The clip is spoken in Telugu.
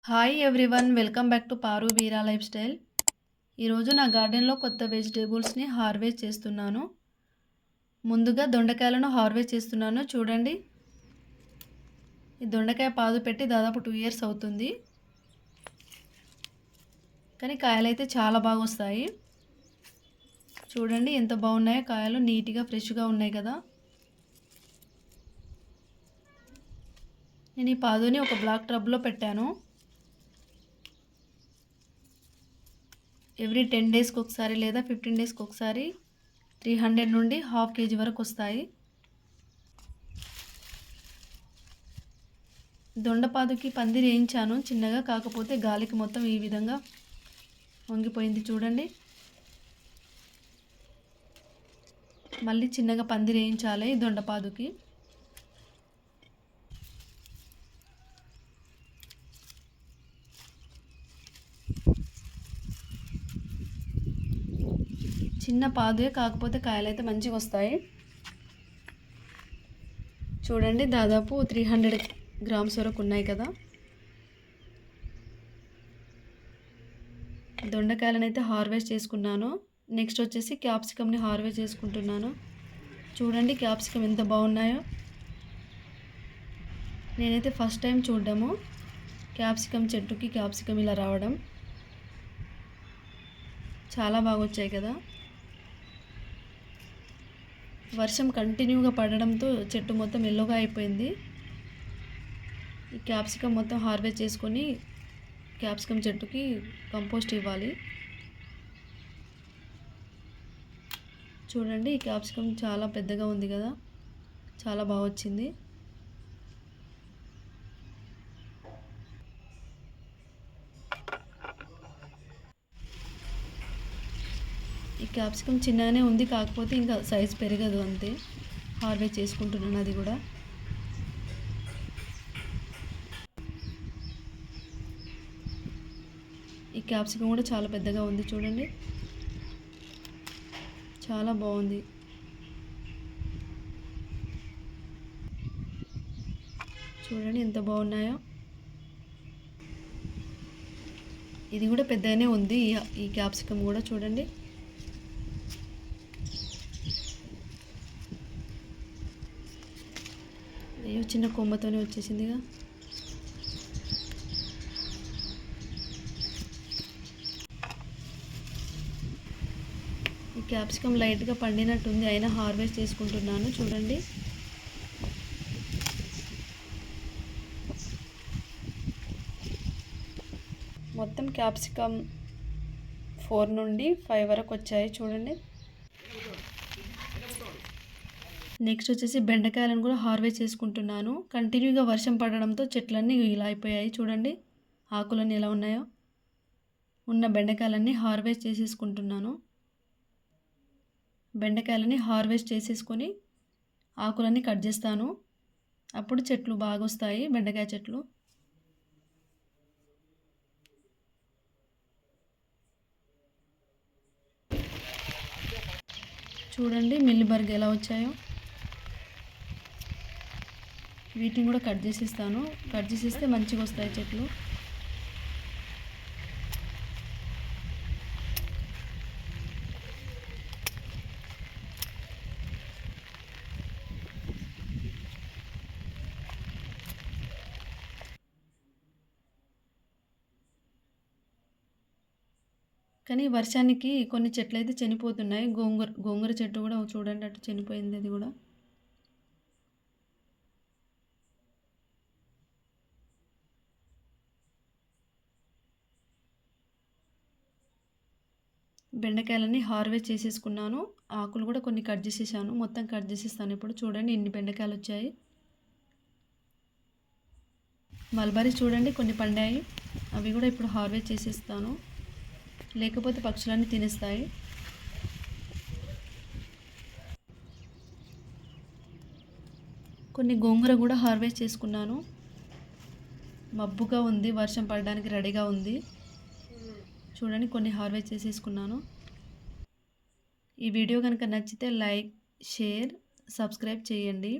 Hi everyone, welcome back to Paru Veera life style. ఈరోజు నా గార్డెన్లో కొత్త వెజిటేబుల్స్ని హార్వెస్ట్ చేస్తున్నాను. ముందుగా దొండకాయలను హార్వెస్ట్ చేస్తున్నాను. చూడండి, ఈ దొండకాయ పాదు పెట్టి దాదాపు 2 ఇయర్స్ అవుతుంది, కానీ కాయలు అయితే చాలా బాగా వస్తాయి. చూడండి ఎంత బాగున్నాయో కాయలు, నీట్గా ఫ్రెష్గా ఉన్నాయి కదా. నేను ఈ పాదుని ఒక బ్లాక్ టబ్లో పెట్టాను. ఎవ్రీ 10 డేస్కి ఒకసారి లేదా 15 డేస్కి ఒకసారి 300 నుండి ½ కేజీ వరకు వస్తాయి. దొండపాదుకి పందిరి వేయించాను చిన్నగా, కాకపోతే గాలికి మొత్తం ఈ విధంగా వంగిపోయింది. చూడండి, మళ్ళీ చిన్నగా పందిరి వేయించాలి దొండపాదుకి. చిన్న పాదుయే, కాకపోతే కాయలు అయితే మంచిగా వస్తాయి. చూడండి, దాదాపు 300 గ్రామ్స్ వరకు ఉన్నాయి కదా. దొండకాయలను అయితే హార్వెస్ట్ చేసుకున్నాను. నెక్స్ట్ వచ్చేసి క్యాప్సికమ్ని హార్వెస్ట్ చేసుకుంటున్నాను. చూడండి క్యాప్సికమ్ ఎంత బాగున్నాయో. నేనైతే ఫస్ట్ టైం చూడడము క్యాప్సికమ్ చెట్టుకి క్యాప్సికమ్ ఇలా రావడం. చాలా బాగా వచ్చాయి కదా. వర్షం కంటిన్యూగా పడడంతో చెట్టు మొత్తం ఎల్లోగా అయిపోయింది. ఈ క్యాప్సికమ్ మొత్తం హార్వెస్ట్ చేసుకొని క్యాప్సికమ్ చెట్టుకి కంపోస్ట్ ఇవ్వాలి. చూడండి, ఈ క్యాప్సికమ్ చాలా పెద్దగా ఉంది కదా, చాలా బాగా వచ్చింది. ఈ క్యాప్సికమ్ చిన్నగానే ఉంది, కాకపోతే ఇంకా సైజ్ పెరగదు అంతే. హార్వెస్ట్ చేసుకుంటున్నాను అది కూడా. ఈ క్యాప్సికమ్ కూడా చాలా పెద్దగా ఉంది. చూడండి, చాలా బాగుంది. చూడండి ఎంత బాగున్నాయో. ఇది కూడా పెద్దగానే ఉంది ఈ క్యాప్సికమ్ కూడా. చూడండి, అయ్యో చిన్న కొమ్మతోనే వచ్చేసిందిగా. ఈ క్యాప్సికమ్ లైట్గా పండినట్టుంది, అయినా హార్వెస్ట్ చేసుకుంటున్నాను. చూడండి, మొత్తం క్యాప్సికమ్ 4 నుండి 5 వరకు వచ్చాయి. చూడండి, నెక్స్ట్ వచ్చేసి బెండకాయలను కూడా హార్వెస్ట్ చేసుకుంటున్నాను. కంటిన్యూగా వర్షం పడడంతో చెట్లన్నీ ఇలా అయిపోయాయి. చూడండి ఆకులన్నీ ఎలా ఉన్నాయో. ఉన్న బెండకాయలన్నీ హార్వెస్ట్ చేసేసుకుంటున్నాను. బెండకాయలని హార్వెస్ట్ చేసేసుకొని ఆకులన్నీ కట్ చేస్తాను, అప్పుడు చెట్లు బాగా వస్తాయి బెండకాయ చెట్లు. చూడండి మిల్లిబర్గ్ ఎలా వచ్చాయో. వీటిని కూడా కట్ చేసిస్తాను, కట్ చేసిస్తే మంచిగా వస్తాయి చెట్లు. కానీ వర్షానికి కొన్ని చెట్లు అయితే చనిపోతున్నాయి. గోంగూర చెట్టు కూడా చూడండి అటు చనిపోయింది, అది కూడా. బెండకాయలన్నీ హార్వెస్ట్ చేసేసుకున్నాను. ఆకులు కూడా కొన్ని కట్ చేసేసాను, మొత్తం కట్ చేసేస్తాను ఇప్పుడు. చూడండి ఎన్ని బెండకాయలు వచ్చాయి. మల్బరీ చూడండి కొన్ని పండాయి, అవి కూడా ఇప్పుడు హార్వెస్ట్ చేసేస్తాను, లేకపోతే పక్షులన్నీ తినేస్తాయి. కొన్ని గోంగూర కూడా హార్వెస్ట్ చేసుకున్నాను. మబ్బుగా ఉంది, వర్షం పడడానికి రెడీగా ఉంది. చూడండి కొన్ని హార్వెస్ట్ చేసేసుకున్నాను. ఈ వీడియో కనుక నచ్చితే లైక్, షేర్, సబ్స్క్రైబ్ చేయండి.